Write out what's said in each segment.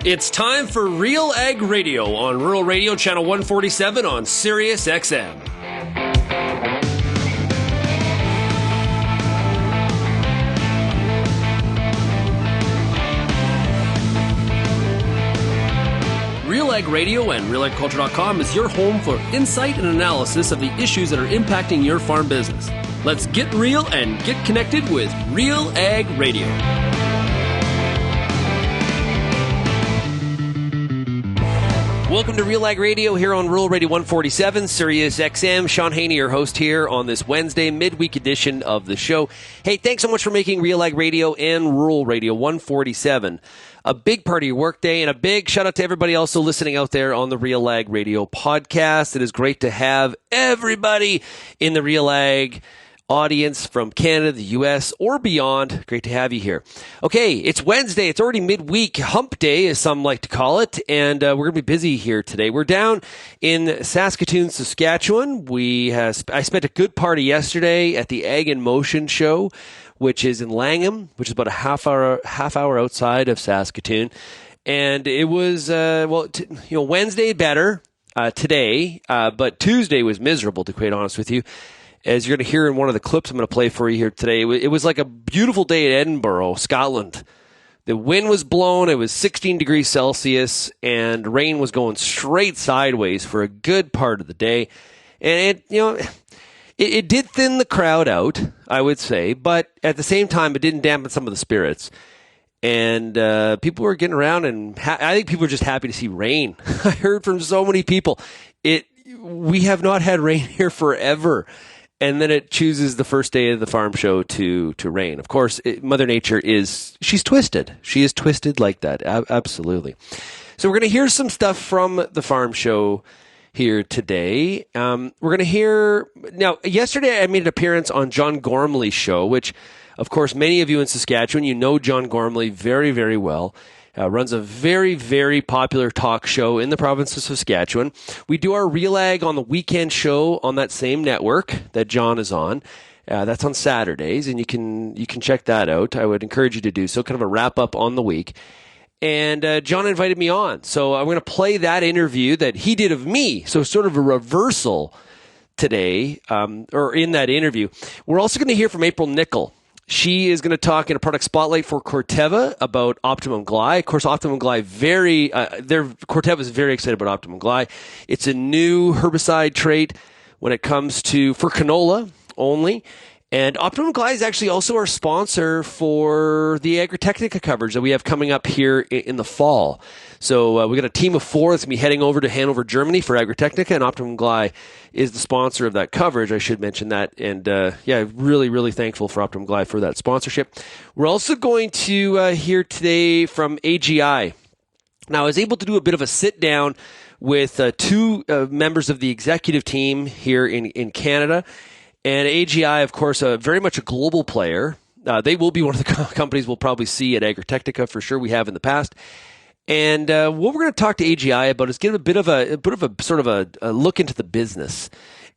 It's time for RealAg Radio on Rural Radio Channel 147 on Sirius XM. RealAg Radio and RealAgriculture.com is your home for insight and analysis of the issues that are impacting your farm business. Let's get real and get connected with RealAg Radio. Welcome to RealAg Radio here on Rural Radio 147, Sirius XM. Shaun Haney, your host here on this Wednesday midweek edition of the show. Hey, thanks so much for making RealAg Radio and Rural Radio 147 a big part of your workday, and a big shout out to everybody also listening out there on the RealAg Radio podcast. It is great to have everybody in the RealAg audience from Canada, the U.S., or beyond. Great to have you here. Okay, it's Wednesday. It's already midweek, hump day, as some like to call it, and we're going to be busy here today. We're down in Saskatoon, Saskatchewan. I spent a good part of yesterday at the Ag in Motion show, which is in Langham, which is about a half hour outside of Saskatoon. And it was, Wednesday better today, but Tuesday was miserable, to be quite honest with you. As you're going to hear in one of the clips I'm going to play for you here today, it was like a beautiful day at Edinburgh, Scotland. The wind was blowing, it was 16 degrees Celsius, and rain was going straight sideways for a good part of the day. And it did thin the crowd out, I would say, but at the same time, it didn't dampen some of the spirits. And people were getting around, and I think people were just happy to see rain. I heard from so many people, we have not had rain here forever. And then it chooses the first day of the farm show to rain. Of course, Mother Nature she's twisted. She is twisted like that, absolutely. So we're going to hear some stuff from the farm show here today. We're going to hear... Now, yesterday I made an appearance on John Gormley Show, which, of course, many of you in Saskatchewan, you know John Gormley very, very well. Runs a very, very popular talk show in the province of Saskatchewan. We do our RealAg on the weekend show on that same network that John is on. That's on Saturdays, and you can check that out. I would encourage you to do so, kind of a wrap-up on the week. And John invited me on, so I'm going to play that interview that he did of me, so sort of a reversal today, or in that interview. We're also going to hear from April Nichol. She is going to talk in a product spotlight for Corteva about Optimum GLY. Of course, Optimum GLY Corteva is very excited about Optimum GLY. It's a new herbicide trait when it comes for canola only. And Optimum GLY is actually also our sponsor for the Agritechnica coverage that we have coming up here in the fall. So we got a team of 4 that's going to be heading over to Hanover, Germany for Agritechnica, and Optimum GLY is the sponsor of that coverage. I should mention that. And really, really thankful for Optimum GLY for that sponsorship. We're also going to hear today from AGI. Now, I was able to do a bit of a sit down with 2 members of the executive team here in Canada. And AGI, of course, very much a global player. They will be one of the companies we'll probably see at Agritechnica for sure. We have in the past. And what we're going to talk to AGI about is get a bit of a sort of a look into the business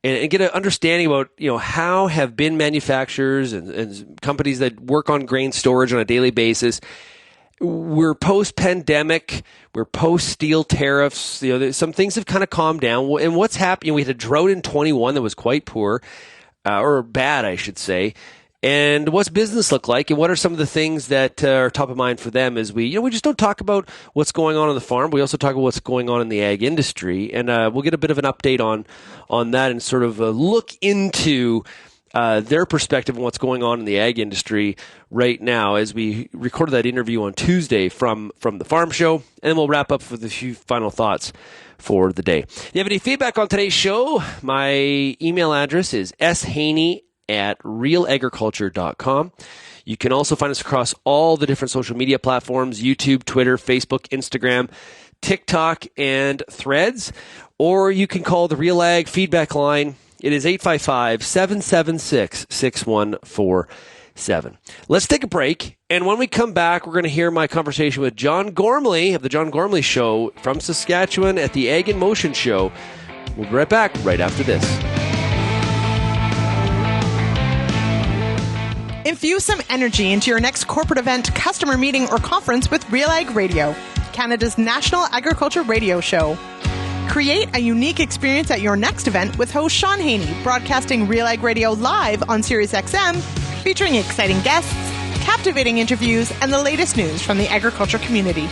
and get an understanding about how have bin manufacturers and companies that work on grain storage on a daily basis. We're post-pandemic. We're post-steel tariffs. Some things have kind of calmed down. And what's happening? We had a drought in 21 that was quite poor. Or bad, I should say. And what's business look like, and what are some of the things that are top of mind for them as we just don't talk about what's going on the farm. We also talk about what's going on in the ag industry, and we'll get a bit of an update on that and sort of look into their perspective on what's going on in the ag industry right now as we recorded that interview on Tuesday from the farm show, and then we'll wrap up with a few final thoughts for the day. If you have any feedback on today's show, my email address is shaney@realagriculture.com. You can also find us across all the different social media platforms, YouTube, Twitter, Facebook, Instagram, TikTok, and Threads. Or you can call the RealAg feedback line. It is 855-776-6147. Let's take a break, and when we come back, we're going to hear my conversation with John Gormley of the John Gormley Show from Saskatchewan at the Ag in Motion show. We'll be right back right after this. Infuse some energy into your next corporate event, customer meeting, or conference with RealAg Radio. Canada's national agriculture radio show. Create a unique experience at your next event with host Shaun Haney, broadcasting RealAg Radio live on SiriusXM, featuring exciting guests, captivating interviews, and the latest news from the agriculture community.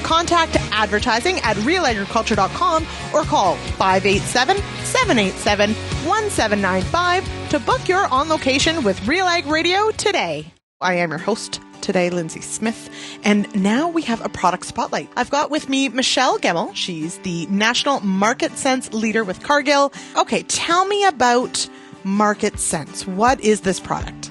Contact advertising at realagriculture.com or call 587-787-1795 to book your on location with RealAg Radio today. I am your host today, Lindsay Smith, and now we have a product spotlight. I've got with me Michelle Gemmell. She's the National Market Sense Leader with Cargill. Okay, tell me about Market Sense. What is this product?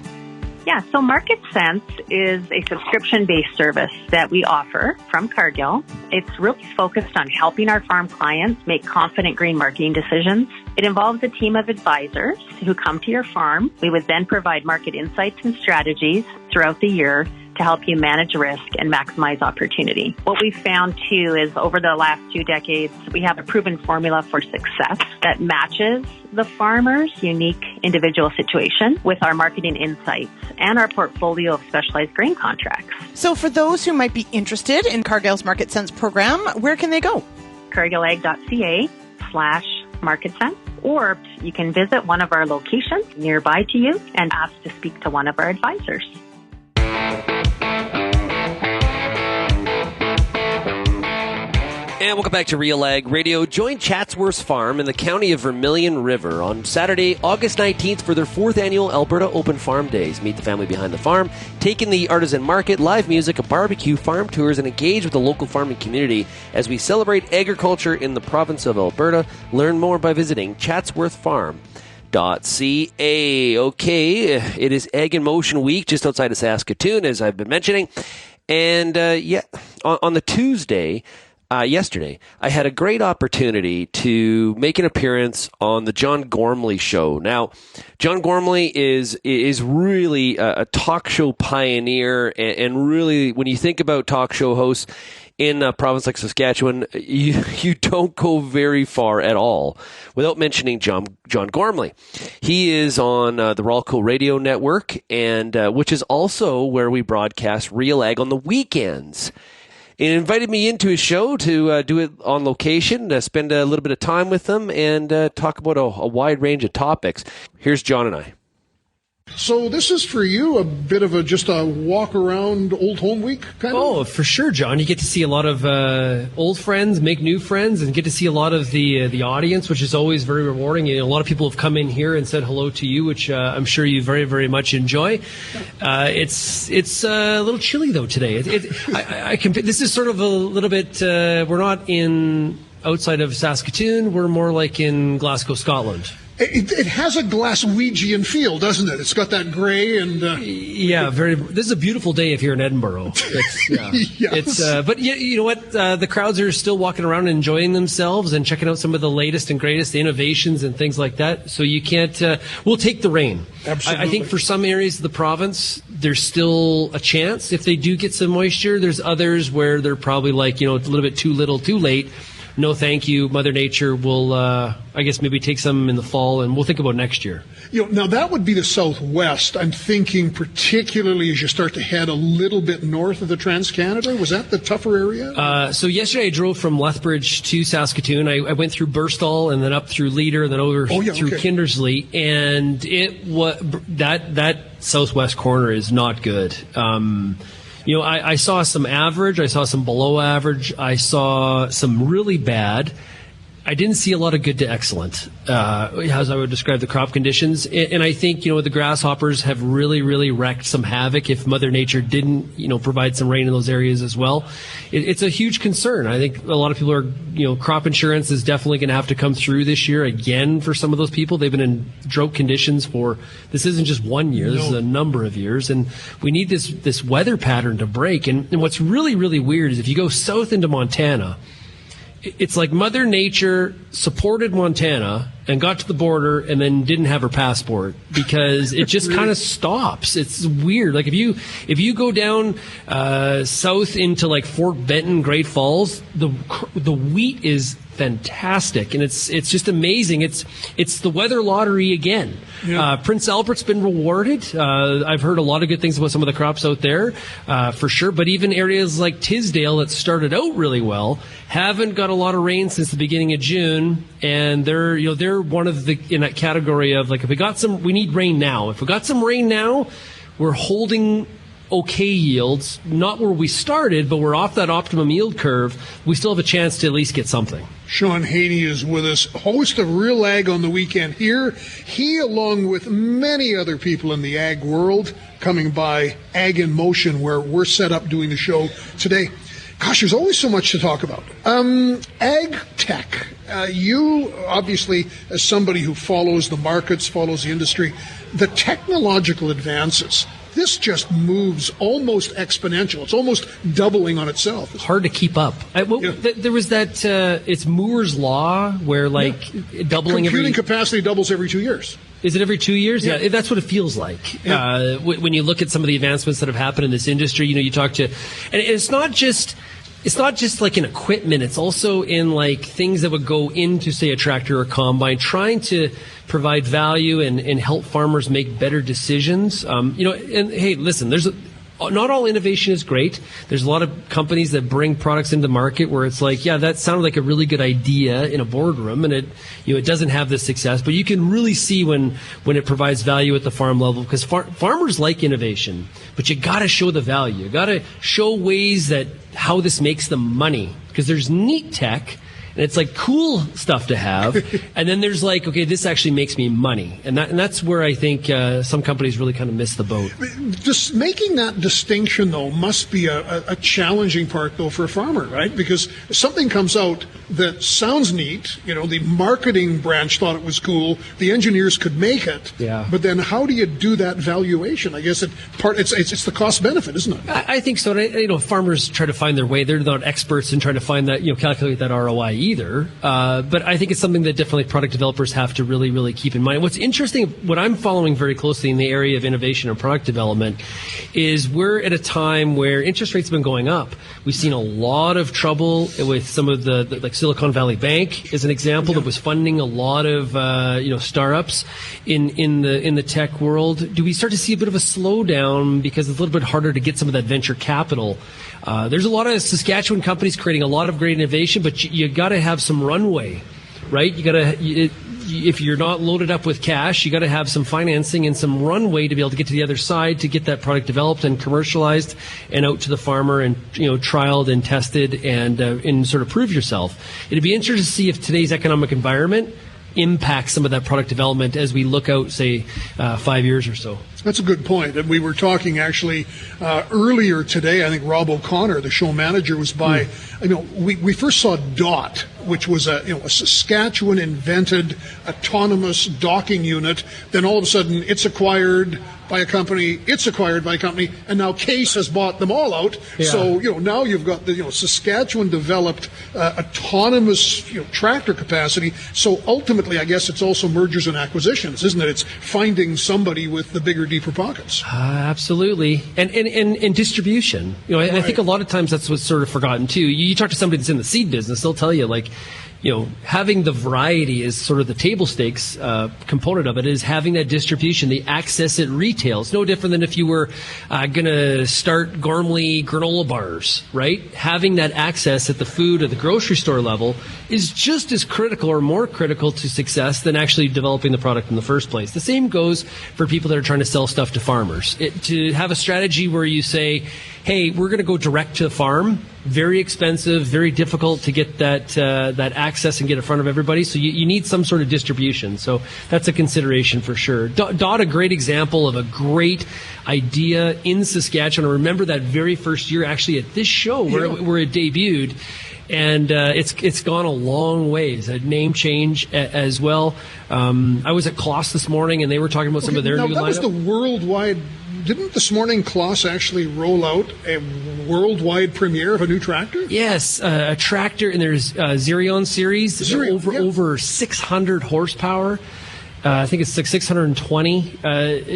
Yeah, so Market Sense is a subscription-based service that we offer from Cargill. It's really focused on helping our farm clients make confident grain marketing decisions. It involves a team of advisors who come to your farm. We would then provide market insights and strategies throughout the year to help you manage risk and maximize opportunity. What we've found, too, is over the last 2 decades, we have a proven formula for success that matches the farmer's unique individual situation with our marketing insights and our portfolio of specialized grain contracts. So for those who might be interested in Cargill's Market Sense program, where can they go? cargillag.ca/marketsense, or you can visit one of our locations nearby to you and ask to speak to one of our advisors. And welcome back to RealAg Radio. Join Chatsworth Farm in the county of Vermilion River on Saturday, August 19th for their 4th annual Alberta Open Farm Days. Meet the family behind the farm, take in the artisan market, live music, a barbecue, farm tours, and engage with the local farming community as we celebrate agriculture in the province of Alberta. Learn more by visiting chatsworthfarm.ca. Okay, it is Ag in Motion Week just outside of Saskatoon, as I've been mentioning. And on the Tuesday, yesterday, I had a great opportunity to make an appearance on the John Gormley Show. Now, John Gormley is really a talk show pioneer, and really, when you think about talk show hosts in a province like Saskatchewan, you don't go very far at all without mentioning John Gormley. He is on the RealAgriculture Radio Network, and which is also where we broadcast RealAg on the weekends. He invited me into his show to do it on location, to spend a little bit of time with them, and talk about a wide range of topics. Here's John and I. So this is for you a bit of just a walk around old home week kind of? Oh, for sure, John. You get to see a lot of old friends, make new friends, and get to see a lot of the audience, which is always very rewarding. A lot of people have come in here and said hello to you, which I'm sure you very, very much enjoy. It's a little chilly though today. This is sort of a little bit. We're not in outside of Saskatoon. We're more like in Glasgow, Scotland. It has a Glaswegian feel, doesn't it? It's got that gray and... Yeah, very. This is a beautiful day if you're in Edinburgh. Yes. But you know what? The crowds are still walking around and enjoying themselves and checking out some of the latest and greatest innovations and things like that. So you can't... we'll take the rain. Absolutely. I think for some areas of the province, there's still a chance if they do get some moisture. There's others where they're probably like, a little bit too little, too late. No, thank you. Mother Nature will, I guess, maybe take some in the fall, and we'll think about next year. Now that would be the Southwest. I'm thinking particularly as you start to head a little bit north of the Trans-Canada. Was that the tougher area? So yesterday I drove from Lethbridge to Saskatoon. I went through Birstall and then up through Leader and then over through Kindersley, and it was that southwest corner is not good. I saw some average, I saw some below average, I saw some really bad. I didn't see a lot of good to excellent, as I would describe the crop conditions. And I think, the grasshoppers have really, really wreaked some havoc if Mother Nature didn't, provide some rain in those areas as well. It's a huge concern. I think a lot of people are, crop insurance is definitely going to have to come through this year again for some of those people. They've been in drought conditions this isn't just 1 year, this is a number of years. And we need this weather pattern to break. And what's really, really weird is if you go south into Montana, it's like Mother Nature supported Montana and got to the border and then didn't have her passport because it just kind of stops. It's weird. Like if you go down south into like Fort Benton, Great Falls, the wheat is fantastic, and it's just amazing. It's the weather lottery again. Yeah. Prince Albert's been rewarded. I've heard a lot of good things about some of the crops out there, for sure. But even areas like Tisdale that started out really well haven't got a lot of rain since the beginning of June, and they're one of the in that category of like, if we need rain now. If we got some rain now, we're holding okay yields, not where we started, but we're off that optimum yield curve. We still have a chance to at least get something. Shaun Haney is with us, host of Real Ag on the Weekend here. He, along with many other people in the ag world, coming by Ag in Motion, where we're set up doing the show today. Gosh, there's always so much to talk about. Ag tech. You, obviously, as somebody who follows the markets, follows the industry, the technological advances, this just moves almost exponential. It's almost doubling on itself. It's hard to keep up. There was that, it's Moore's Law, where doubling computing capacity doubles every 2 years. Is it every 2 years? Yeah, that's what it feels like. Yeah. When you look at some of the advancements that have happened in this industry, you talk to, and it's not just like in equipment. It's also in like things that would go into, say, a tractor or combine, trying to provide value and help farmers make better decisions. And hey, listen, not all innovation is great. There's a lot of companies that bring products into the market where it's like, yeah, that sounded like a really good idea in a boardroom, and it doesn't have the success. But you can really see when it provides value at the farm level, because farmers like innovation, but you got to show the value. You got to show ways that how this makes them money, because there's neat tech. And it's like cool stuff to have. And then there's like, okay, this actually makes me money. And that's where I think some companies really kind of miss the boat. Just making that distinction, though, must be a challenging part, though, for a farmer, right? Because if something comes out that sounds neat, the marketing branch thought it was cool, the engineers could make it. Yeah. But then how do you do that valuation? I guess it's the cost benefit, isn't it? I think so. Farmers try to find their way. They're not experts in trying to find that, calculate that ROI either. But I think it's something that definitely product developers have to really, really keep in mind. What's interesting, what I'm following very closely in the area of innovation and product development, is we're at a time where interest rates have been going up. We've seen a lot of trouble with some of the like Silicon Valley Bank is an example that was funding a lot of startups in the tech world. Do we start to see a bit of a slowdown because it's a little bit harder to get some of that venture capital? There's a lot of Saskatchewan companies creating a lot of great innovation, but you got to have some runway, right? If you're not loaded up with cash, you got to have some financing and some runway to be able to get to the other side, to get that product developed and commercialized and out to the farmer and trialed and tested and sort of prove yourself. It'd be interesting to see if today's economic environment impacts some of that product development as we look out, say, 5 years or so. That's a good point. And we were talking actually earlier today. I think Rob O'Connor, the show manager, was by. We first saw DOT, which was a Saskatchewan invented autonomous docking unit. Then all of a sudden, it's acquired by a company, and now Case has bought them all out. Yeah. So now you've got the Saskatchewan developed autonomous tractor capacity. So ultimately, I guess it's also mergers and acquisitions, isn't it? It's finding somebody with the bigger, deeper pockets. Absolutely, and distribution. Right. I think a lot of times that's what's sort of forgotten too. You talk to somebody that's in the seed business, they'll tell you like, having the variety is sort of the table stakes component of it, is having that distribution, the access at retail. It's no different than if you were going to start Gormley granola bars, right? Having that access at the food or the grocery store level is just as critical or more critical to success than actually developing the product in the first place. The same goes for people that are trying to sell stuff to farmers. To have a strategy where you say, hey, we're going to go direct to the farm, very expensive, very difficult to get that access and get in front of everybody. So you need some sort of distribution. So that's a consideration for sure. DOT, a great example of a great idea in Saskatchewan. I remember that very first year actually at this show where it debuted. And it's gone a long ways. A name change as well. I was at Kloss this morning, and they were talking about some of their new lineup. That was the worldwide. Didn't this morning Kloss actually roll out a worldwide premiere of a new tractor? Yes, a tractor, and there's Xerion series, over 600 horsepower. I think it's like 620.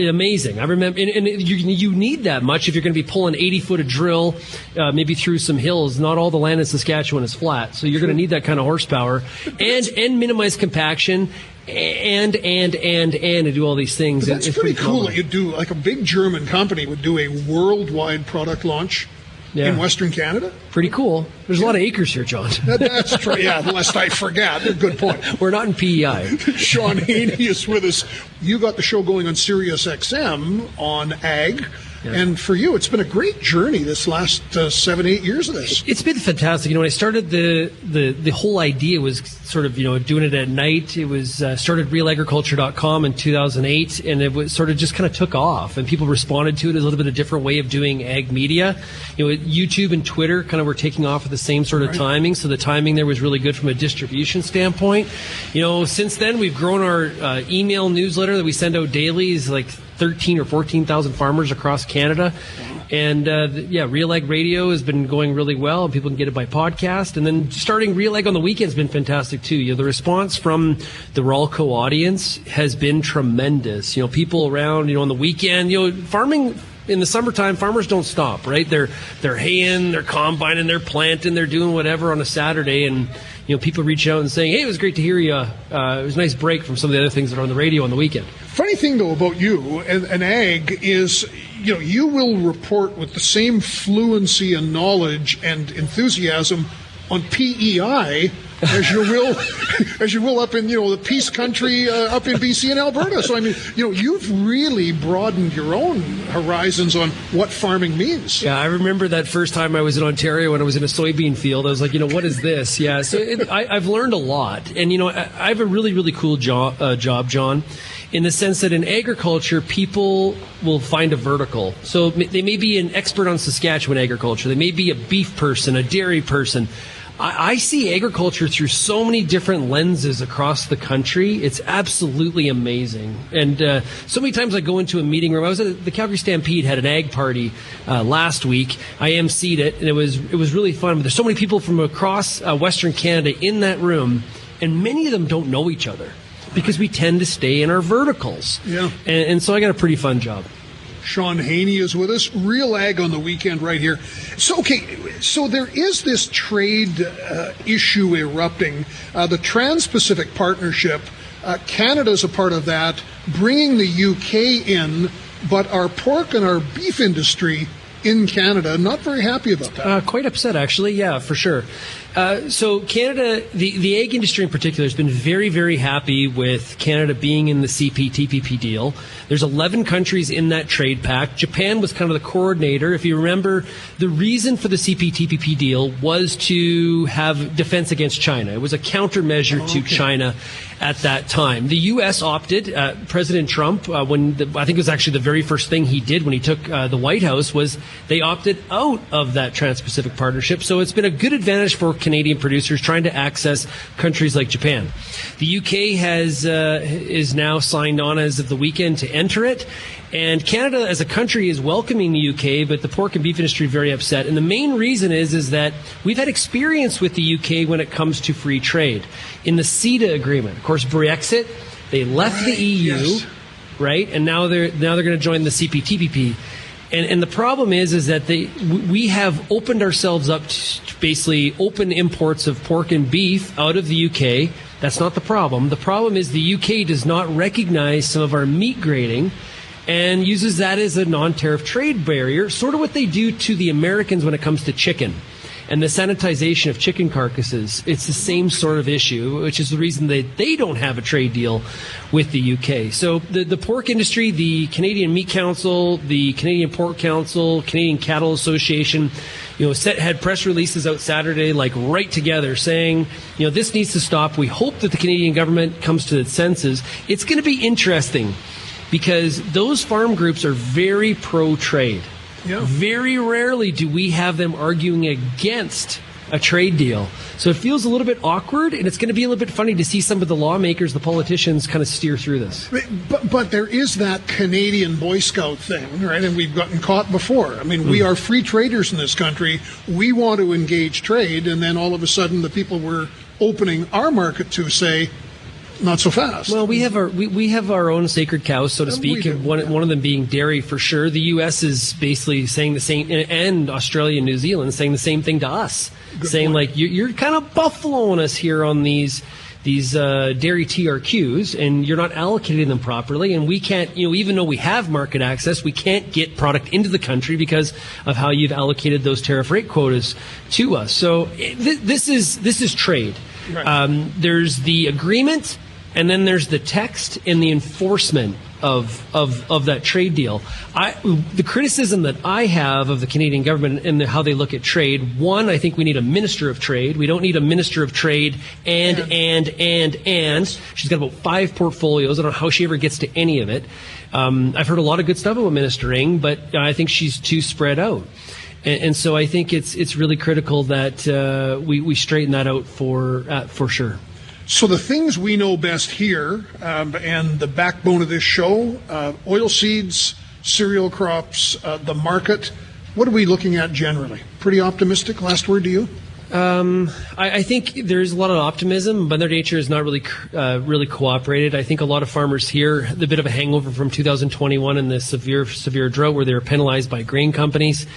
Amazing. I remember, and you need that much if you're going to be pulling 80-foot of drill, maybe through some hills. Not all the land in Saskatchewan is flat, so you're going to need that kind of horsepower and minimize compaction. And to do all these things. That's pretty cool that you do, like a big German company would do a worldwide product launch in Western Canada. Pretty cool. There's a lot of acres here, John. That's true. Yeah, lest I forget. Good point. We're not in PEI. Shaun Haney is with us. You got the show going on Sirius XM on ag. Yeah. And for you, it's been a great journey this last 7-8 years of this. It's been fantastic. When I started, the whole idea was sort of, doing it at night. It was started RealAgriculture.com in 2008, and it was sort of just kind of took off, and people responded to it as a little bit of a different way of doing ag media. YouTube and Twitter kind of were taking off at the same sort of timing, so the timing there was really good from a distribution standpoint. Since then, we've grown our email newsletter that we send out daily is like 13 or 14,000 farmers across Canada. And RealAg Radio has been going really well, and people can get it by podcast. And then starting RealAg on the weekend has been fantastic too. The response from the Ralco audience has been tremendous. People around, on the weekend, farming in the summertime, farmers don't stop, right? They're haying, they're combining, they're planting, they're doing whatever on a Saturday, and people reach out and saying, "Hey, it was great to hear you. It was a nice break from some of the other things that are on the radio on the weekend." Funny thing, though, about you and ag is, you will report with the same fluency and knowledge and enthusiasm on PEI as you will up in the Peace Country up in BC and Alberta. So you've really broadened your own horizons on what farming means. Yeah, I remember that first time I was in Ontario when I was in a soybean field. I was like, what is this? Yeah, so I've learned a lot, and I have a really, really cool job, John, in the sense that in agriculture, people will find a vertical. So they may be an expert on Saskatchewan agriculture. They may be a beef person, a dairy person. I see agriculture through so many different lenses across the country. It's absolutely amazing. And so many times I go into a meeting room. I was at the Calgary Stampede, had an ag party last week. I emceed it, and it was really fun. But there's so many people from across Western Canada in that room, and many of them don't know each other because we tend to stay in our verticals. Yeah. And so I got a pretty fun job. Shaun Haney is with us. Real Ag on the weekend right here. So there is this trade issue erupting. The Trans-Pacific Partnership, Canada's a part of that, bringing the UK in, but our pork and our beef industry in Canada not very happy about that. Quite upset, actually. Yeah, for sure. So Canada, the ag industry in particular, has been very, very happy with Canada being in the CPTPP deal. There's 11 countries in that trade pact. Japan was kind of the coordinator. If you remember, the reason for the CPTPP deal was to have defense against China. It was a countermeasure to China at that time. The U.S. opted. President Trump, I think it was actually the very first thing he did when he took the White House, was they opted out of that Trans-Pacific Partnership. So it's been a good advantage for Canadian producers trying to access countries like Japan. The UK is now signed on as of the weekend to enter it. And Canada as a country is welcoming the UK, but the pork and beef industry is very upset. And the main reason is that we've had experience with the UK when it comes to free trade. In the CETA agreement, of course, Brexit, they left the EU, right? And now they're going to join the CPTPP. And the problem is that we have opened ourselves up to basically open imports of pork and beef out of the UK. That's not the problem. The problem is the UK does not recognize some of our meat grading and uses that as a non-tariff trade barrier, sort of what they do to the Americans when it comes to chicken and the sanitization of chicken carcasses. It's the same sort of issue, which is the reason that they don't have a trade deal with the UK. So the pork industry, the Canadian Meat Council, the Canadian Pork Council, Canadian Cattle Association, had press releases out Saturday, like right together, saying, this needs to stop. We hope that the Canadian government comes to its senses. It's going to be interesting because those farm groups are very pro-trade. Yeah. Very rarely do we have them arguing against a trade deal. So it feels a little bit awkward, and it's going to be a little bit funny to see some of the lawmakers, the politicians, kind of steer through this. But there is that Canadian Boy Scout thing, right? And we've gotten caught before. I mean, we are free traders in this country. We want to engage trade, and then all of a sudden the people we're opening our market to say, not so fast. Well, we have our own sacred cows, so to speak, and one of them being dairy for sure. The U.S. is basically saying the same, and Australia and New Zealand saying the same thing to us, saying like you're kind of buffaloing us here on these dairy TRQs, and you're not allocating them properly, and we can't, even though we have market access, we can't get product into the country because of how you've allocated those tariff rate quotas to us. So this is trade. Right. There's the agreement, and then there's the text and the enforcement of that trade deal. The criticism that I have of the Canadian government and how they look at trade, one, I think we need a minister of trade. We don't need a minister of trade and. She's got about 5 portfolios. I don't know how she ever gets to any of it. I've heard a lot of good stuff about ministering, but I think she's too spread out. And so I think it's really critical that we straighten that out for sure. So the things we know best here, and the backbone of this show, oilseeds, cereal crops, the market, what are we looking at generally? Pretty optimistic? Last word to you? I think there's a lot of optimism. Mother Nature has not really cooperated. I think a lot of farmers here, the bit of a hangover from 2021 and the severe drought where they were penalized by grain companies.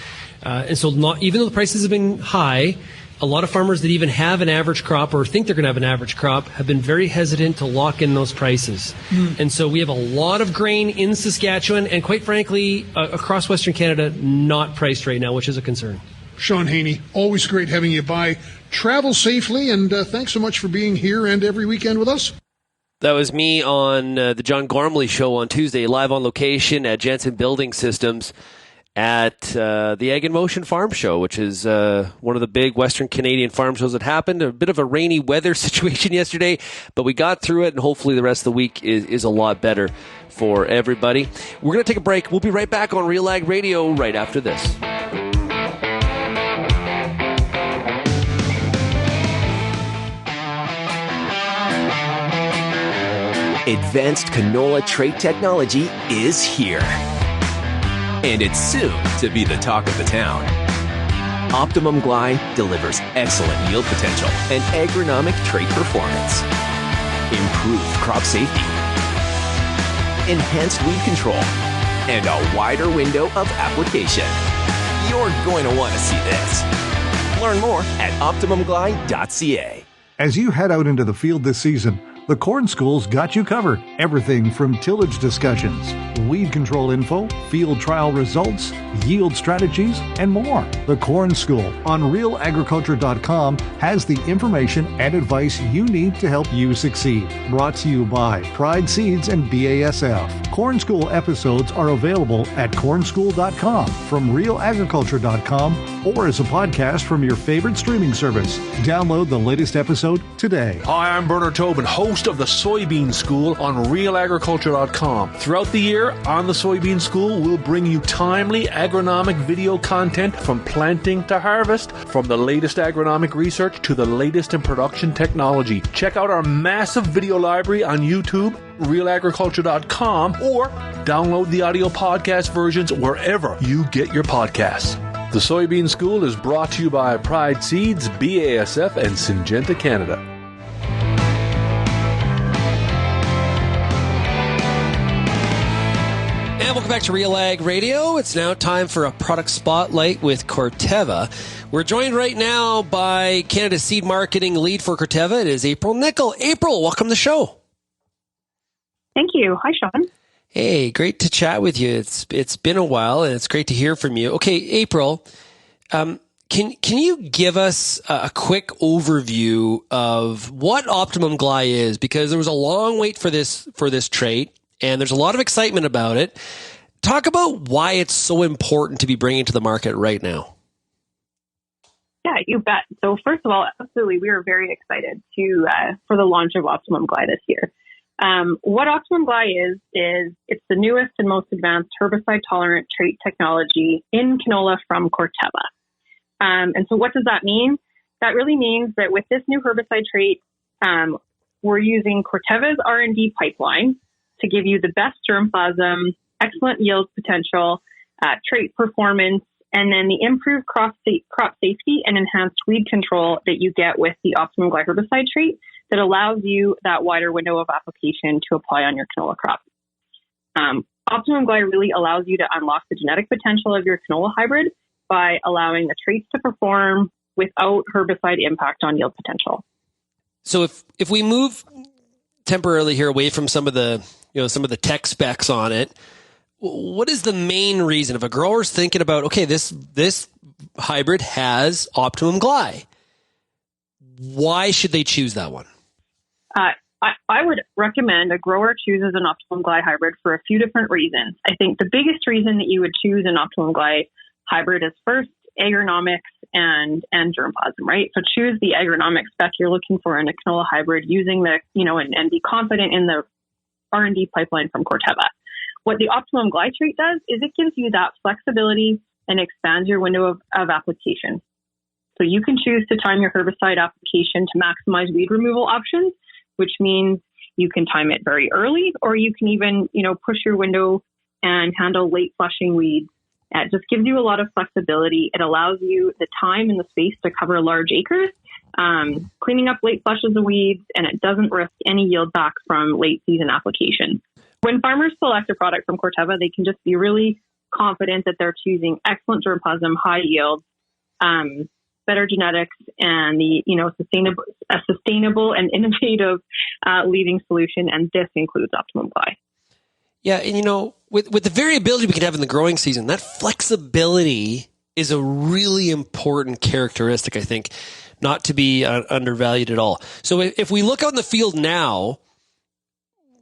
And so even though the prices have been high, a lot of farmers that even have an average crop or think they're going to have an average crop have been very hesitant to lock in those prices. And so we have a lot of grain in Saskatchewan and, quite frankly, across Western Canada, not priced right now, which is a concern. Shaun Haney, always great having you by. Travel safely, and thanks so much for being here and every weekend with us. That was me on the John Gormley Show on Tuesday, live on location at Jensen Building Systems at the Ag in Motion Farm Show, which is one of the big Western Canadian farm shows that happened. A bit of a rainy weather situation yesterday, but we got through it, and hopefully the rest of the week is a lot better for everybody. We're going to take a break. We'll be right back on RealAg Radio right after this. Advanced canola trait technology is here. And it's soon to be the talk of the town. Optimum GLY delivers excellent yield potential and agronomic trait performance. Improved crop safety. Enhanced weed control. And a wider window of application. You're going to want to see this. Learn more at OptimumGLY.ca. As you head out into the field this season, the Corn School's got you covered. Everything from tillage discussions, weed control info, field trial results, yield strategies, and more. The Corn School on RealAgriculture.com has the information and advice you need to help you succeed. Brought to you by Pride Seeds and BASF. Corn School episodes are available at cornschool.com, from RealAgriculture.com, or as a podcast from your favorite streaming service. Download the latest episode today. Hi, I'm Bernard Tobin, host of the Soybean School on RealAgriculture.com. Throughout the year on the Soybean School, we'll bring you timely agronomic video content from planting to harvest, from the latest agronomic research to the latest in production technology. Check out our massive video library on YouTube, RealAgriculture.com, or download the audio podcast versions wherever you get your podcasts. The Soybean School is brought to you by Pride Seeds, BASF, and Syngenta Canada. And welcome back to RealAg Radio. It's now time for a product spotlight with Corteva. We're joined right now by Canada's seed marketing lead for Corteva. It is April Nichol. April, welcome to the show. Thank you. Hi, Shaun. Hey, great to chat with you. It's been a while, and it's great to hear from you. Okay, April, can you give us a quick overview of what Optimum GLY is? Because there was a long wait for this trait, and there's a lot of excitement about it. Talk about why it's so important to be bringing to the market right now. Yeah, you bet. So first of all, absolutely, we are very excited for the launch of Optimum GLY this year. What Optimum GLY is it's the newest and most advanced herbicide-tolerant trait technology in canola from Corteva. And so what does that mean? That really means that with this new herbicide trait, we're using Corteva's R&D pipeline to give you the best germplasm, excellent yield potential, trait performance, and then the improved crop safety and enhanced weed control that you get with the Optimum GLY herbicide trait that allows you that wider window of application to apply on your canola crop. Optimum GLY really allows you to unlock the genetic potential of your canola hybrid by allowing the traits to perform without herbicide impact on yield potential. So if we move temporarily here away from some of the tech specs on it, what is the main reason if a grower's thinking about, okay, this hybrid has Optimum GLY? Why should they choose that one? I would recommend a grower chooses an Optimum GLY hybrid for a few different reasons. I think the biggest reason that you would choose an Optimum GLY hybrid is first agronomics and germplasm, right? So choose the agronomic spec you're looking for in a canola hybrid using the, and be confident in the R&D pipeline from Corteva. What the Optimum GLY trait does is it gives you that flexibility and expands your window of application. So you can choose to time your herbicide application to maximize weed removal options, which means you can time it very early, or you can even, push your window and handle late flushing weeds. It just gives you a lot of flexibility. It allows you the time and the space to cover large acres, cleaning up late flushes of weeds, and it doesn't risk any yield back from late season application. When farmers select a product from Corteva, they can just be really confident that they're choosing excellent germplasm, high yield, better genetics, and a sustainable and innovative leading solution. And this includes Optimum GLY. Yeah, and with the variability we can have in the growing season, that flexibility is a really important characteristic, I think, not to be undervalued at all. So if we look out in the field now,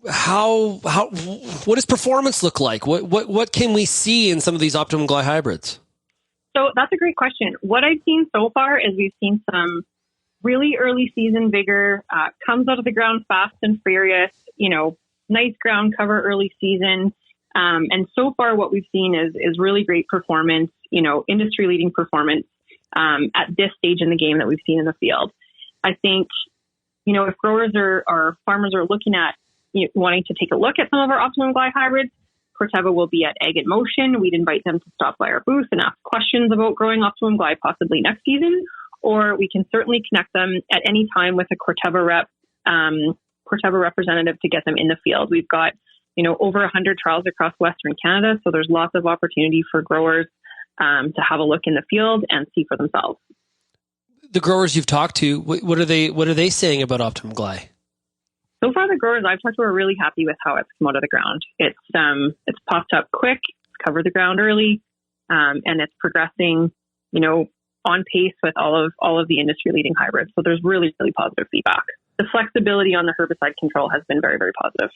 what does performance look like? What can we see in some of these Optimum GLY hybrids? So that's a great question. What I've seen so far is we've seen some really early season vigor, comes out of the ground fast and furious, nice ground cover early season. And so far what we've seen is really great performance, industry leading performance at this stage in the game that we've seen in the field. I think, if growers or farmers are looking at wanting to take a look at some of our Optimum GLY hybrids, Corteva will be at Ag in Motion. We'd invite them to stop by our booth and ask questions about growing Optimum GLY possibly next season, or we can certainly connect them at any time with a Corteva representative to get them in the field. We've got, over 100 trials across Western Canada, so there's lots of opportunity for growers to have a look in the field and see for themselves. The growers you've talked to, what are they saying about Optimum GLY? So far, the growers I've talked to are really happy with how it's come out of the ground. It's popped up quick, it's covered the ground early, and it's progressing, on pace with all of the industry-leading hybrids. So there's really, really positive feedback. The flexibility on the herbicide control has been very, very positive.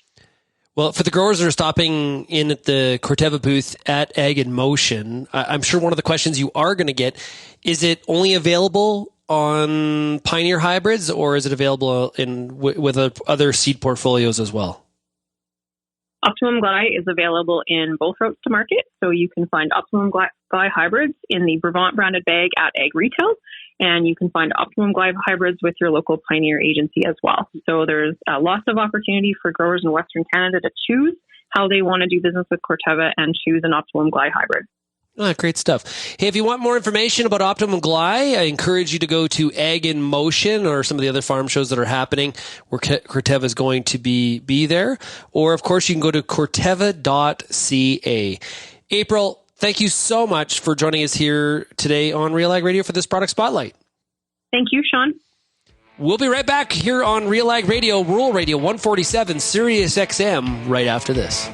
Well, for the growers that are stopping in at the Corteva booth at Ag in Motion, I'm sure one of the questions you are going to get, is it only available on Pioneer hybrids, or is it available with other seed portfolios as well? Optimum GLY is available in both routes to market. So you can find Optimum GLY hybrids in the Brevant branded bag at Ag Retail, and you can find Optimum GLY hybrids with your local Pioneer agency as well. So there's lots of opportunity for growers in Western Canada to choose how they want to do business with Corteva and choose an Optimum GLY hybrid. Oh, great stuff. Hey, if you want more information about Optimum GLY, I encourage you to go to Ag in Motion or some of the other farm shows that are happening where Corteva is going to be there. Or, of course, you can go to corteva.ca. April, thank you so much for joining us here today on RealAg Radio for this product spotlight. Thank you, Shaun. We'll be right back here on RealAg Radio, Rural Radio 147, Sirius XM, right after this.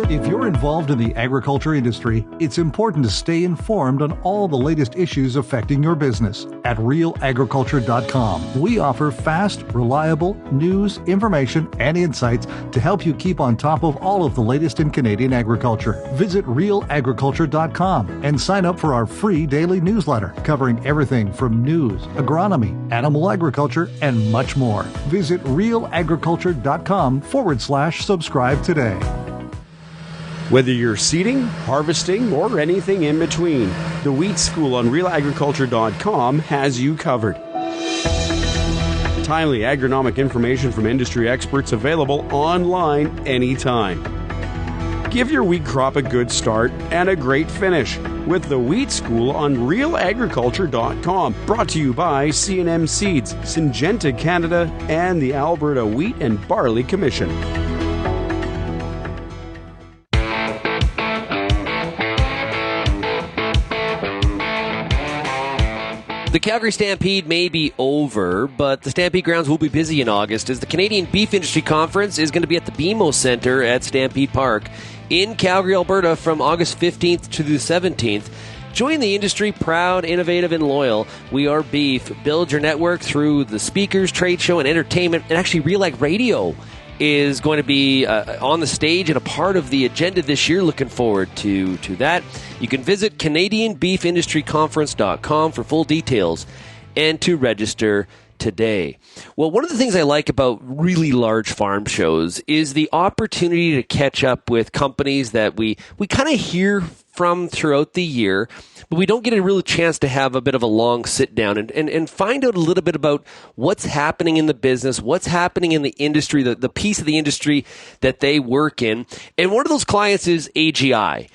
If you're involved in the agriculture industry, it's important to stay informed on all the latest issues affecting your business. At RealAgriculture.com, we offer fast, reliable news, information, and insights to help you keep on top of all of the latest in Canadian agriculture. Visit RealAgriculture.com and sign up for our free daily newsletter covering everything from news, agronomy, animal agriculture, and much more. Visit RealAgriculture.com/subscribe today. Whether you're seeding, harvesting, or anything in between, the Wheat School on RealAgriculture.com has you covered. Timely agronomic information from industry experts available online anytime. Give your wheat crop a good start and a great finish with the Wheat School on RealAgriculture.com. Brought to you by C&M Seeds, Syngenta Canada, and the Alberta Wheat and Barley Commission. The Calgary Stampede may be over, but the Stampede grounds will be busy in August as the Canadian Beef Industry Conference is going to be at the BMO Centre at Stampede Park in Calgary, Alberta from August 15th to the 17th. Join the industry, proud, innovative, and loyal. We are Beef. Build your network through the speakers, trade show, and entertainment. And actually, RealAg Radio is going to be on the stage and a part of the agenda this year. Looking forward to that. You can visit CanadianBeefIndustryConference.com for full details and to register today. Well, one of the things I like about really large farm shows is the opportunity to catch up with companies that we kind of hear from throughout the year, but we don't get a real chance to have a bit of a long sit down and find out a little bit about what's happening in the business, what's happening in the industry, the piece of the industry that they work in. And one of those clients is AGI.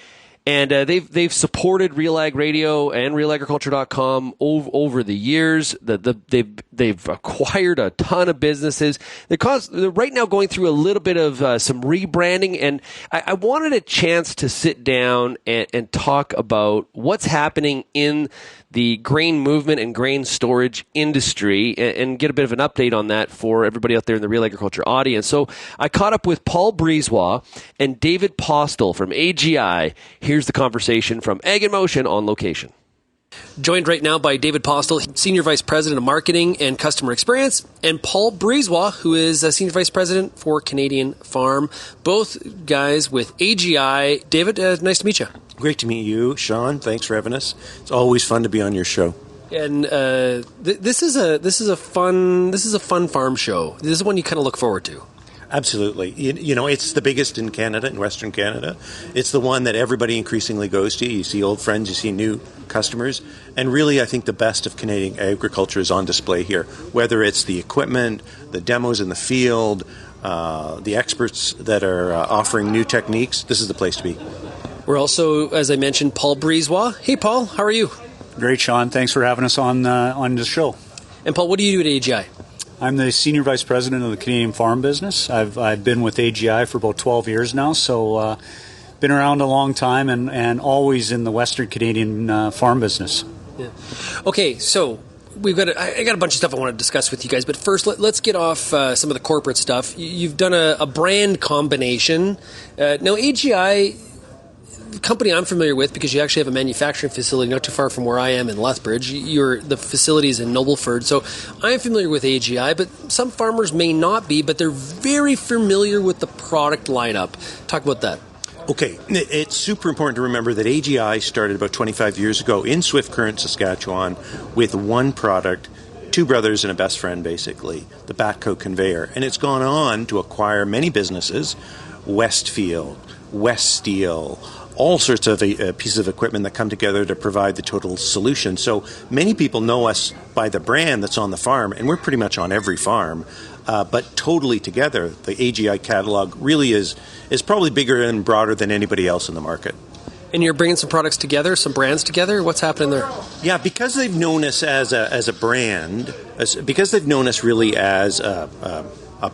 And they've supported RealAg Radio and RealAgriculture.com over the years. They've acquired a ton of businesses. They're right now going through a little bit of some rebranding, and I wanted a chance to sit down and talk about what's happening in the grain movement and grain storage industry and get a bit of an update on that for everybody out there in the Real Agriculture audience. So I caught up with Paul Brisebois and David Postill from AGI. Here's the conversation from Ag in Motion on location. Joined right now by David Postill, Senior Vice President of Marketing and Customer Experience, and Paul Brisebois, who is Senior Vice President for Canadian Farm. Both guys with AGI. David, nice to meet you. Great to meet you, Shaun. Thanks for having us. It's always fun to be on your show. And this is a fun farm show. This is one you kind of look forward to. Absolutely. You know, it's the biggest in Canada, in Western Canada. It's the one that everybody increasingly goes to. You see old friends, you see new customers. And really, I think the best of Canadian agriculture is on display here. Whether it's the equipment, the demos in the field, the experts that are offering new techniques, this is the place to be. We're also, as I mentioned, Paul Brisebois. Hey, Paul, how are you? Great, Shaun. Thanks for having us on the show. And Paul, what do you do at AGI? I'm the Senior Vice President of the Canadian Farm Business. I've been with AGI for about 12 years now, so been around a long time and always in the Western Canadian farm business. Yeah. Okay, so I got a bunch of stuff I want to discuss with you guys, but first let's get off some of the corporate stuff. You've done a brand combination. Now, AGI, the company I'm familiar with, because you actually have a manufacturing facility not too far from where I am in Lethbridge. The facility is in Nobleford, so I'm familiar with AGI, but some farmers may not be, but they're very familiar with the product lineup. Talk about that. Okay, it's super important to remember that AGI started about 25 years ago in Swift Current, Saskatchewan, with one product, two brothers and a best friend, basically, the backhoe conveyor. And it's gone on to acquire many businesses, Westfield, West Steel, all sorts of pieces of equipment that come together to provide the total solution. So many people know us by the brand that's on the farm, and we're pretty much on every farm. But totally together, the AGI catalog really is probably bigger and broader than anybody else in the market. And you're bringing some products together, some brands together? What's happening there? Yeah, because they've known us as a brand, because they've known us really as a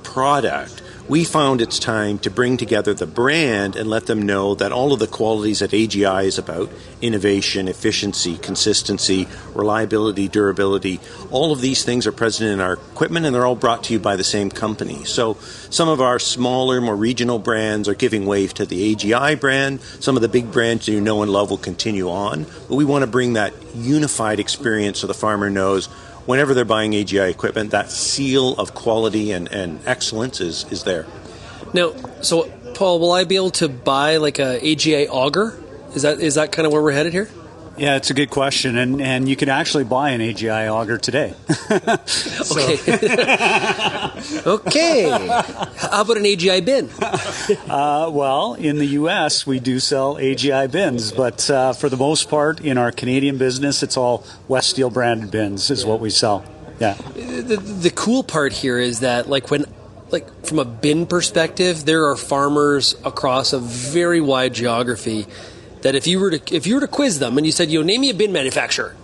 product, we found it's time to bring together the brand and let them know that all of the qualities that AGI is about, innovation, efficiency, consistency, reliability, durability, all of these things are present in our equipment, and they're all brought to you by the same company. So some of our smaller, more regional brands are giving way to the AGI brand. Some of the big brands you know and love will continue on. But we want to bring that unified experience so the farmer knows whenever they're buying AGI equipment, that seal of quality and excellence is there. Now, so Paul, will I be able to buy like a AGI auger? Is that kind of where we're headed here? Yeah, it's a good question, and you can actually buy an AGI auger today. Okay. Okay. How about an AGI bin? Well, in the U.S., we do sell AGI bins, but for the most part, in our Canadian business, it's all West Steel branded bins is what we sell. Yeah. The cool part here is that, like like from a bin perspective, there are farmers across a very wide geography that if you were to quiz them and you said, name me a bin manufacturer,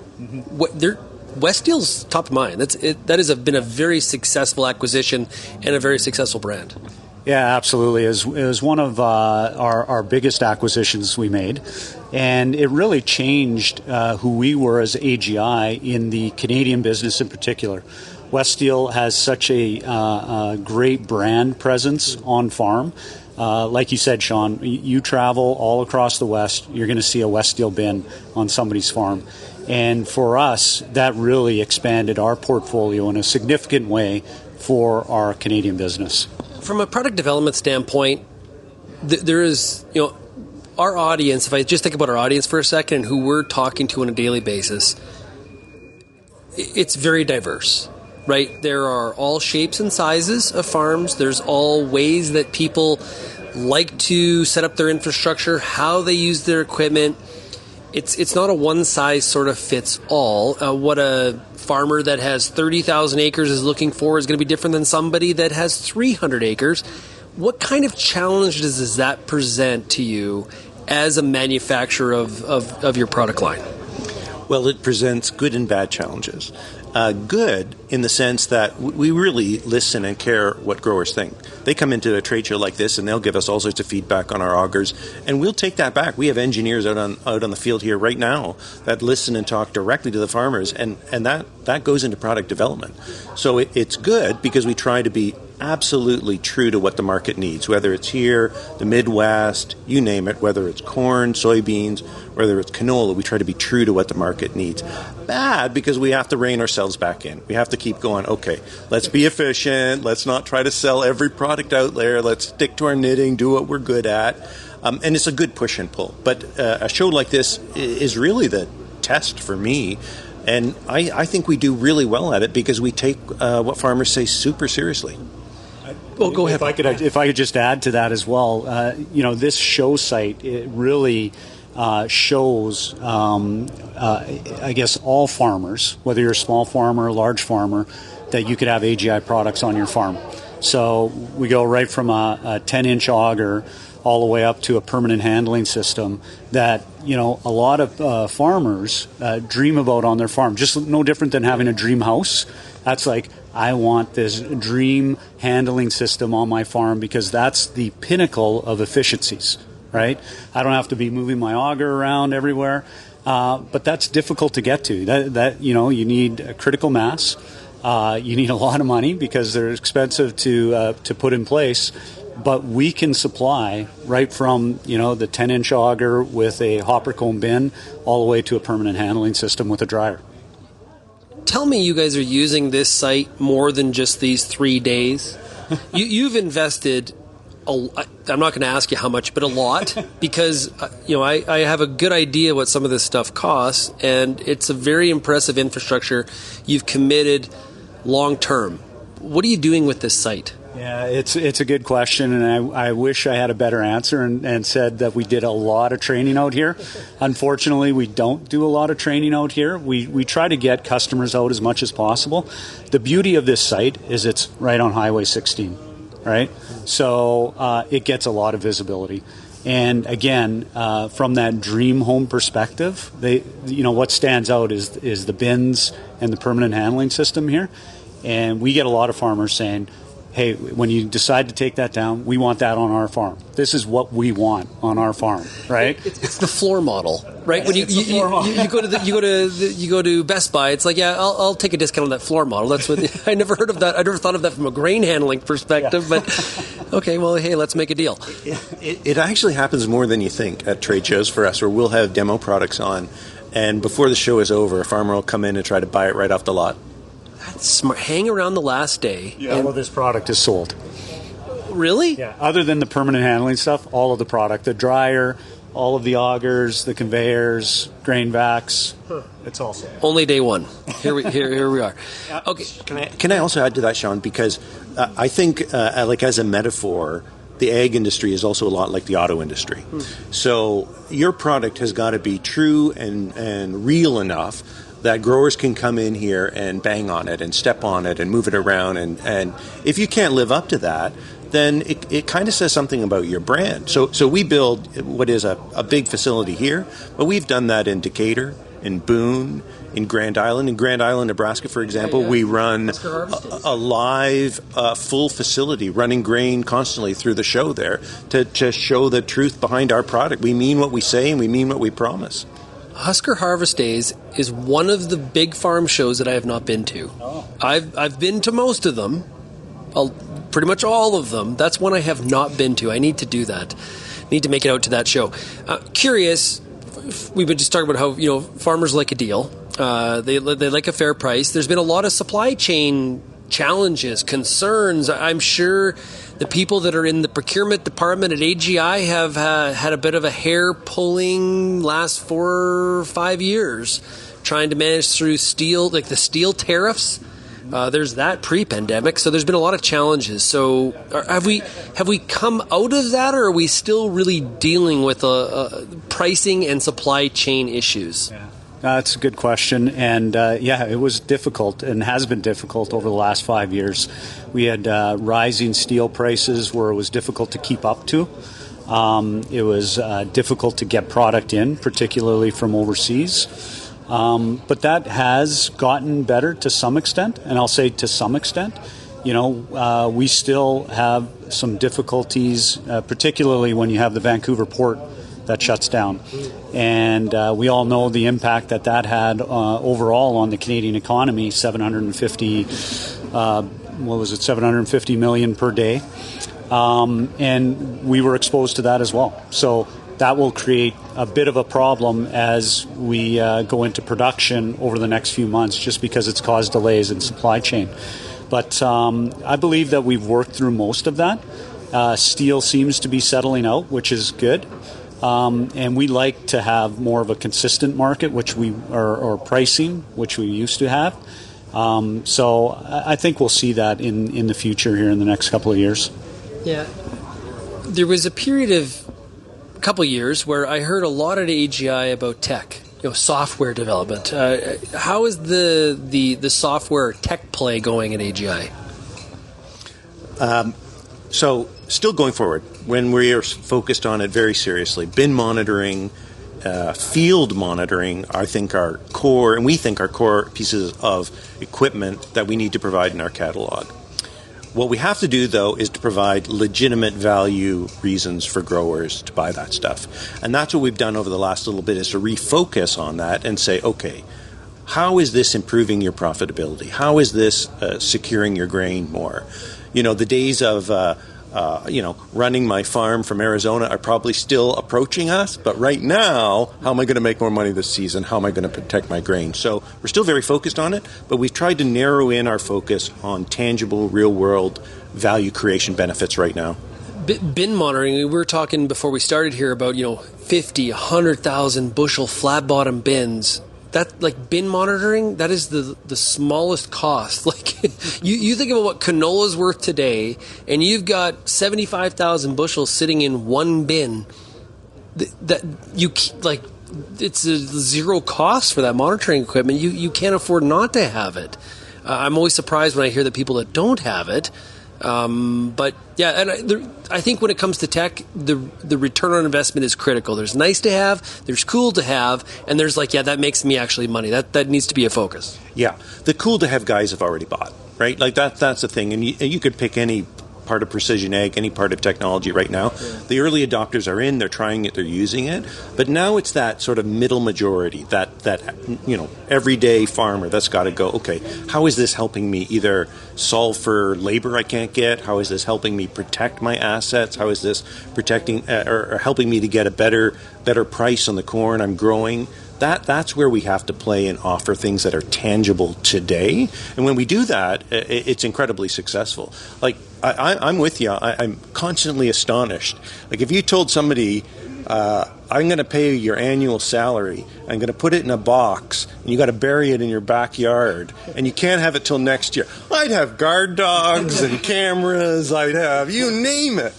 Weststeel's top of mind. That has been a very successful acquisition and a very successful brand. Yeah, absolutely. It was one of our biggest acquisitions we made, and it really changed who we were as AGI in the Canadian business in particular. Weststeel has such a great brand presence on farm. Like you said, Shaun, you travel all across the West, you're going to see a Weststeel bin on somebody's farm. And for us, that really expanded our portfolio in a significant way for our Canadian business. From a product development standpoint, there is, our audience, if I just think about our audience for a second and who we're talking to on a daily basis, it's very diverse, right? There are all shapes and sizes of farms. There's all ways that people like to set up their infrastructure, how they use their equipment. It's not a one-size sort of fits all. What a farmer that has 30,000 acres is looking for is going to be different than somebody that has 300 acres. What kind of challenges does that present to you as a manufacturer of your product line? Well, it presents good and bad challenges. Good in the sense that we really listen and care what growers think. They come into a trade show like this and they'll give us all sorts of feedback on our augers, and we'll take that back. We have engineers out on the field here right now that listen and talk directly to the farmers, and that goes into product development. So it's good because we try to be absolutely true to what the market needs, whether it's here, the Midwest, you name it, whether it's corn, soybeans, whether it's canola, we try to be true to what the market needs. Bad because we have to rein ourselves back in. We have to keep going, okay, let's be efficient, let's not try to sell every product out there, let's stick to our knitting, do what we're good at. And it's a good push and pull. But a show like this is really the test for me. And I think we do really well at it because we take what farmers say super seriously. Well, go ahead. If I could just add to that as well, this show site, it really shows, I guess, all farmers, whether you're a small farmer or a large farmer, that you could have AGI products on your farm. So we go right from a 10-inch auger all the way up to a permanent handling system that, a lot of farmers dream about on their farm. Just no different than having a dream house. That's like, I want this dream handling system on my farm because that's the pinnacle of efficiencies, right? I don't have to be moving my auger around everywhere, but that's difficult to get to. That you need a critical mass. You need a lot of money because they're expensive to put in place. But we can supply right from the 10-inch auger with a hopper comb bin all the way to a permanent handling system with a dryer. Tell me you guys are using this site more than just these 3 days. You've invested, I'm not going to ask you how much, but a lot, because I have a good idea what some of this stuff costs, and it's a very impressive infrastructure you've committed long term. What are you doing with this site? Yeah, it's a good question, and I wish I had a better answer and said that we did a lot of training out here. Unfortunately, we don't do a lot of training out here. We try to get customers out as much as possible. The beauty of this site is it's right on Highway 16, right? So it gets a lot of visibility. And again, from that dream home perspective, what stands out is the bins and the permanent handling system here. And we get a lot of farmers saying, hey, when you decide to take that down, we want that on our farm. This is what we want on our farm, right? It's the floor model, right? When you go to Best Buy, it's like, yeah, I'll take a discount on that floor model. That's what I never heard of that. I never thought of that from a grain handling perspective. Yeah. But okay, well, hey, let's make a deal. It actually happens more than you think at trade shows for us, where we'll have demo products on, and before the show is over, a farmer will come in and try to buy it right off the lot. That's smart. Hang around the last day. Yeah, all of this product is sold. Really? Yeah. Other than the permanent handling stuff, all of the product, the dryer, all of the augers, the conveyors, grain vacs, it's all sold. Only day one. Here we are. Okay. Can I also add to that, Shaun? Because I think, like as a metaphor, the ag industry is also a lot like the auto industry. So your product has got to be true and real enough that growers can come in here and bang on it and step on it and move it around. And if you can't live up to that, then it kind of says something about your brand. So we build what is a big facility here, but we've done that in Decatur, in Boone, in Grand Island. In Grand Island, Nebraska, for example, we run a live full facility running grain constantly through the show there to show the truth behind our product. We mean what we say and we mean what we promise. Husker Harvest Days is one of the big farm shows that I have not been to. I've been to most of them, pretty much all of them. That's one I have not been to. I need to do that. Need to make it out to that show. Curious, we've been just talking about how farmers like a deal. They like a fair price. There's been a lot of supply chain challenges, concerns. I'm sure the people that are in the procurement department at AGI have had a bit of a hair-pulling last 4 or 5 years trying to manage through steel, like the steel tariffs. There's that pre-pandemic, so there's been a lot of challenges. So have we come out of that, or are we still really dealing with pricing and supply chain issues? Yeah. That's a good question, and it was difficult and has been difficult over the last 5 years. We had rising steel prices where it was difficult to keep up to. It was difficult to get product in, particularly from overseas. But that has gotten better to some extent, and I'll say to some extent. We still have some difficulties, particularly when you have the Vancouver port that shuts down. And we all know the impact that had overall on the Canadian economy, 750 million per day. And we were exposed to that as well. So that will create a bit of a problem as we go into production over the next few months, just because it's caused delays in supply chain. But I believe that we've worked through most of that. Steel seems to be settling out, which is good. And we like to have more of a consistent market, or pricing, which we used to have. So I think we'll see that in the future here in the next couple of years. Yeah. There was a period of a couple of years where I heard a lot at AGI about tech, software development. How is the software tech play going at AGI? So still going forward, when we are focused on it very seriously, bin monitoring, field monitoring, I think are core, and we think are core pieces of equipment that we need to provide in our catalog. What we have to do, though, is to provide legitimate value reasons for growers to buy that stuff. And that's what we've done over the last little bit, is to refocus on that and say, okay, how is this improving your profitability? How is this securing your grain more? The days of running my farm from Arizona are probably still approaching us. But right now, how am I going to make more money this season? How am I going to protect my grain? So we're still very focused on it, but we've tried to narrow in our focus on tangible, real-world value creation benefits right now. Bin monitoring, we were talking before we started here about, 50, 100,000 bushel flat-bottom bins. That, bin monitoring, that is the smallest cost. You think about what canola is worth today, and you've got 75,000 bushels sitting in one bin. It's a zero cost for that monitoring equipment. You can't afford not to have it. I'm always surprised when I hear the people that don't have it. But yeah, and I think when it comes to tech, the return on investment is critical. There's nice to have, there's cool to have, and there's that makes me actually money. That needs to be a focus. Yeah, the cool to have guys have already bought, right? That's the thing, and you could pick any part of precision ag, any part of technology right now. Yeah. The early adopters are in, they're trying it, they're using it, but now it's that sort of middle majority, that everyday farmer that's got to go, okay, how is this helping me either solve for labor I can't get? How is this helping me protect my assets? How is this protecting or helping me to get a better price on the corn I'm growing? That's where we have to play and offer things that are tangible today. And when we do that, it's incredibly successful. I'm with you. I'm constantly astonished. If you told somebody, I'm going to pay your annual salary, I'm going to put it in a box, and you got to bury it in your backyard, and you can't have it till next year. I'd have guard dogs and cameras. I'd have, you name it.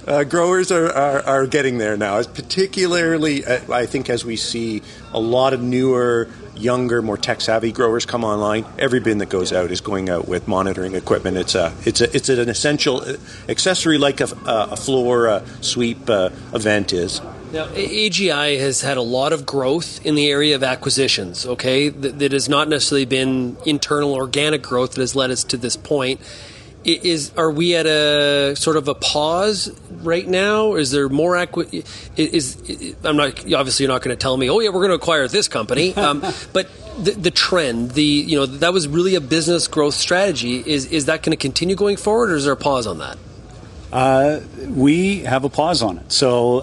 Growers are getting there now, particularly, I think, as we see a lot of newer, younger, more tech-savvy growers come online. Every bin that goes out is going out with monitoring equipment. It's an essential accessory like a floor sweep event is. Now, AGI has had a lot of growth in the area of acquisitions, okay? That has not necessarily been internal organic growth that has led us to this point. Are we at a sort of a pause right now? Is there more obviously you're not going to tell me, oh yeah, we're going to acquire this company. But the trend, that was really a business growth strategy. Is that going to continue going forward, or is there a pause on that? We have a pause on it. So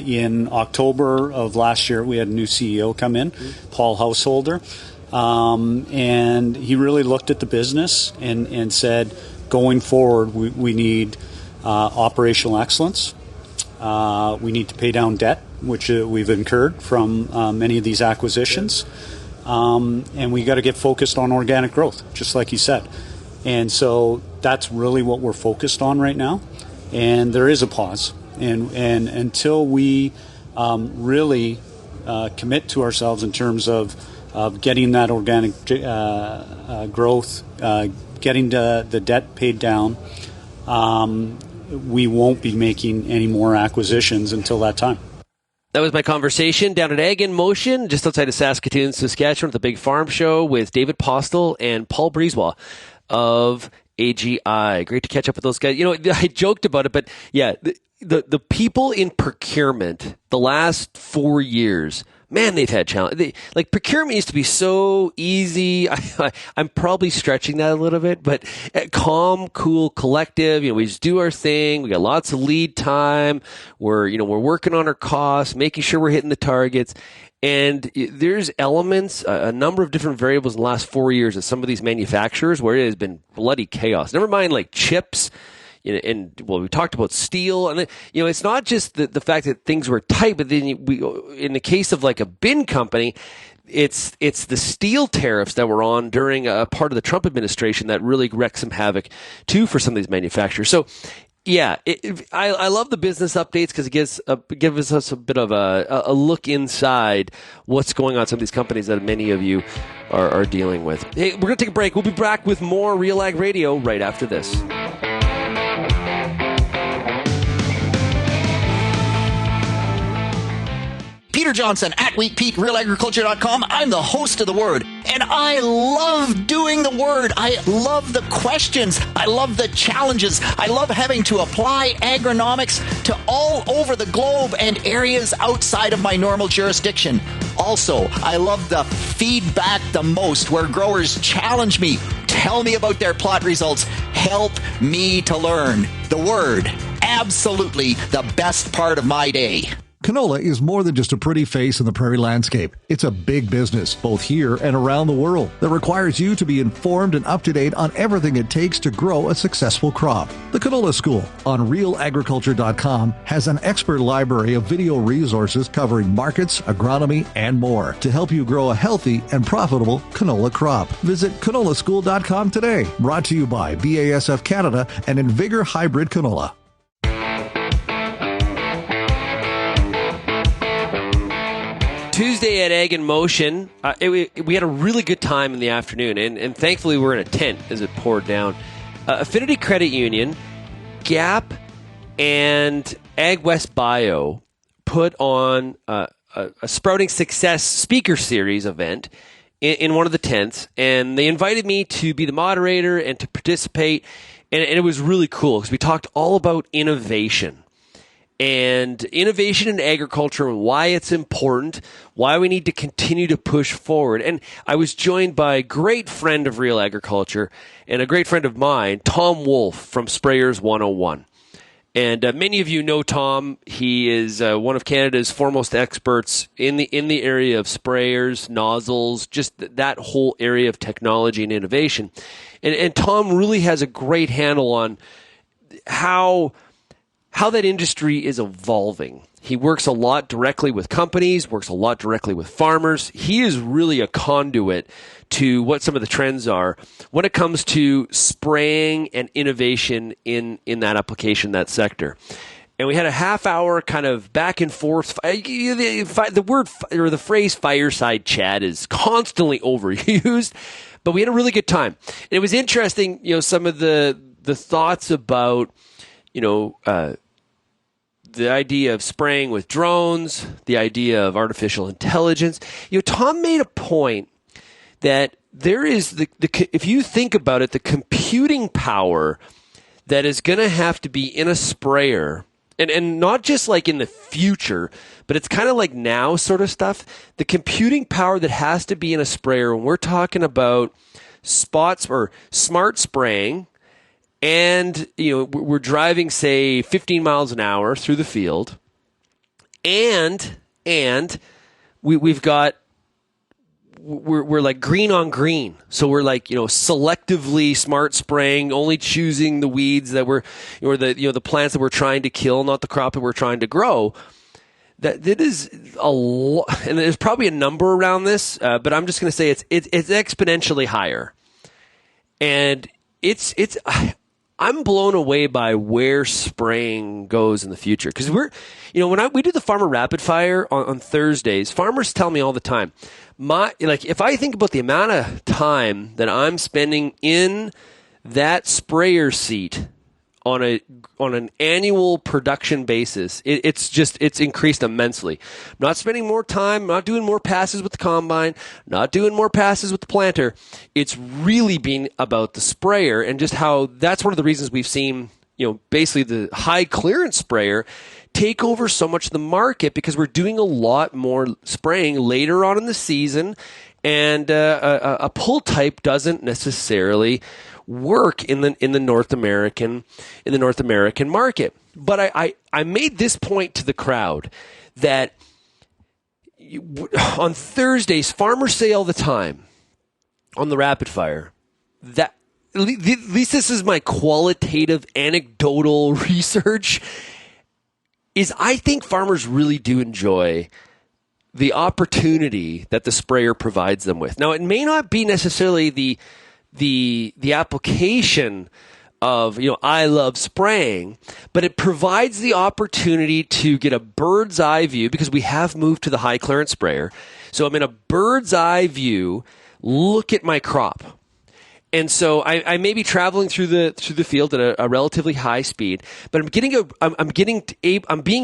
in October of last year, we had a new CEO come in, Paul Householder, and he really looked at the business and said, going forward, we need operational excellence. We need to pay down debt, which we've incurred from many of these acquisitions. And we got to get focused on organic growth, just like you said. And so that's really what we're focused on right now. And there is a pause. And until we really commit to ourselves in terms of getting that organic growth, getting the debt paid down, we won't be making any more acquisitions until that time. That was my conversation down at Ag in Motion, just outside of Saskatoon, Saskatchewan, at the Big Farm Show with David Postill and Paul Brisebois of AGI. Great to catch up with those guys. I joked about it, but yeah, the people in procurement the last 4 years, man, they've had challenges. Procurement used to be so easy. I'm probably stretching that a little bit, but calm, cool, collective. We just do our thing. We got lots of lead time. We're working on our costs, making sure we're hitting the targets. And there's elements, a number of different variables in the last 4 years of some of these manufacturers where it has been bloody chaos. Never mind chips. We talked about steel, and it's not just the fact that things were tight, but then in the case of like a bin company, it's the steel tariffs that were on during a part of the Trump administration that really wreaked some havoc too for some of these manufacturers. So, yeah, I love the business updates because it gives us a bit of a look inside what's going on in some of these companies that many of you are dealing with. Hey, we're going to take a break. We'll be back with more RealAg Radio right after this. Peter Johnson at WheatPeak, RealAgriculture.com. I'm the host of The Word, and I love doing The Word. I love the questions. I love the challenges. I love having to apply agronomics to all over the globe and areas outside of my normal jurisdiction. Also, I love the feedback the most, where growers challenge me, tell me about their plot results, help me to learn. The Word, absolutely the best part of my day. Canola is more than just a pretty face in the prairie landscape. It's a big business, both here and around the world, that requires you to be informed and up to date on everything it takes to grow a successful crop. The Canola School on RealAgriculture.com has an expert library of video resources covering markets, agronomy, and more to help you grow a healthy and profitable canola crop. Visit canolaschool.com today. Brought to you by BASF Canada and Invigor Hybrid Canola. Tuesday at Ag in Motion, we had a really good time in the afternoon, and thankfully we're in a tent as it poured down. Affinity Credit Union, Gap, and Ag West Bio put on a Sprouting Success Speaker Series event in one of the tents, and they invited me to be the moderator and to participate, and it was really cool because we talked all about innovation. And innovation in agriculture and why it's important, why we need to continue to push forward. And I was joined by a great friend of Real Agriculture and a great friend of mine, Tom Wolf from Sprayers 101. And many of you know Tom. He is one of Canada's foremost experts in the area of sprayers, nozzles, just that whole area of technology and innovation. And Tom really has a great handle on how that industry is evolving. He works a lot directly with companies, works a lot directly with farmers. He is really a conduit to what some of the trends are when it comes to spraying and innovation in that application, that sector. And we had a half hour kind of back and forth. The word or the phrase fireside chat is constantly overused, but we had a really good time. And it was interesting, some of the thoughts about, the idea of spraying with drones, the idea of artificial intelligence. Tom made a point that there is if you think about it, the computing power that is going to have to be in a sprayer, and not just like in the future, but it's kind of like now sort of stuff. The computing power that has to be in a sprayer when we're talking about spots or smart spraying, and we're driving, say, 15 miles an hour through the field, and we're like green on green. So we're like, selectively smart spraying, only choosing the weeds that the plants that we're trying to kill, not the crop that we're trying to grow. That is a lot, and there's probably a number around this, but I'm just going to say it's exponentially higher. And I'm blown away by where spraying goes in the future. Because when we do the Farmer Rapid Fire on Thursdays, farmers tell me all the time, if I think about the amount of time that I'm spending in that sprayer seat on an annual production basis, it's increased immensely. I'm not spending more time, not doing more passes with the combine, not doing more passes with the planter. It's really been about the sprayer, and just how that's one of the reasons we've seen, basically the high clearance sprayer take over so much of the market, because we're doing a lot more spraying later on in the season, and a pull type doesn't necessarily work in the North American market. But I made this point to the crowd that on Thursdays, farmers say all the time on the Rapid Fire that, at least this is my qualitative anecdotal research, is I think farmers really do enjoy the opportunity that the sprayer provides them with. Now, it may not be necessarily the application of, I love spraying, but it provides the opportunity to get a bird's eye view, because we have moved to the high clearance sprayer. So I'm in a bird's eye view, look at my crop. And so I may be traveling through the field at a relatively high speed, but I'm being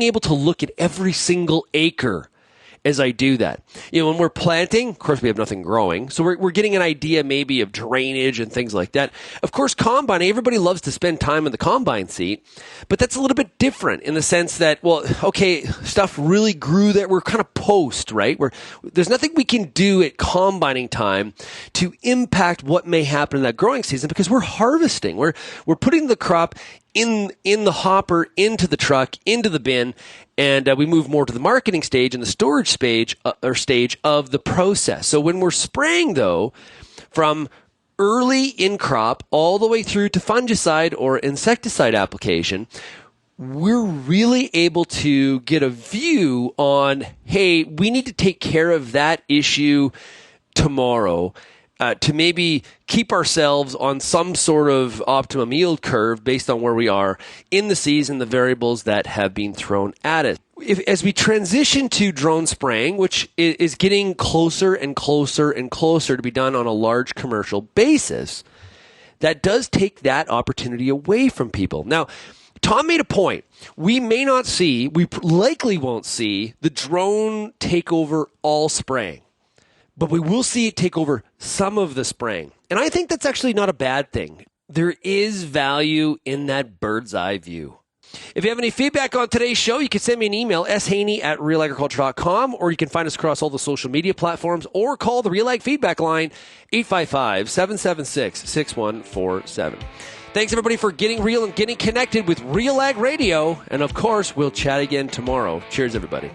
able to look at every single acre as I do that. When we're planting, of course, we have nothing growing. So we're getting an idea maybe of drainage and things like that. Of course, combine, everybody loves to spend time in the combine seat, but that's a little bit different in the sense that, stuff really grew that we're kind of post, right? There's nothing we can do at combining time to impact what may happen in that growing season, because we're harvesting. We're putting the crop in the hopper, into the truck, into the bin, and we move more to the marketing stage and the storage stage of the process. So when we're spraying, though, from early in crop all the way through to fungicide or insecticide application, we're really able to get a view on, hey, we need to take care of that issue tomorrow, to maybe keep ourselves on some sort of optimum yield curve based on where we are in the season, the variables that have been thrown at us. As we transition to drone spraying, which is getting closer and closer and closer to be done on a large commercial basis, that does take that opportunity away from people. Now, Tom made a point. We likely won't see the drone take over all spraying, but we will see it take over some of the spraying. And I think that's actually not a bad thing. There is value in that bird's eye view. If you have any feedback on today's show, you can send me an email, shaney@realagriculture.com, or you can find us across all the social media platforms, or call the RealAg feedback line, 855-776-6147. Thanks, everybody, for getting real and getting connected with RealAg Radio. And, of course, we'll chat again tomorrow. Cheers, everybody.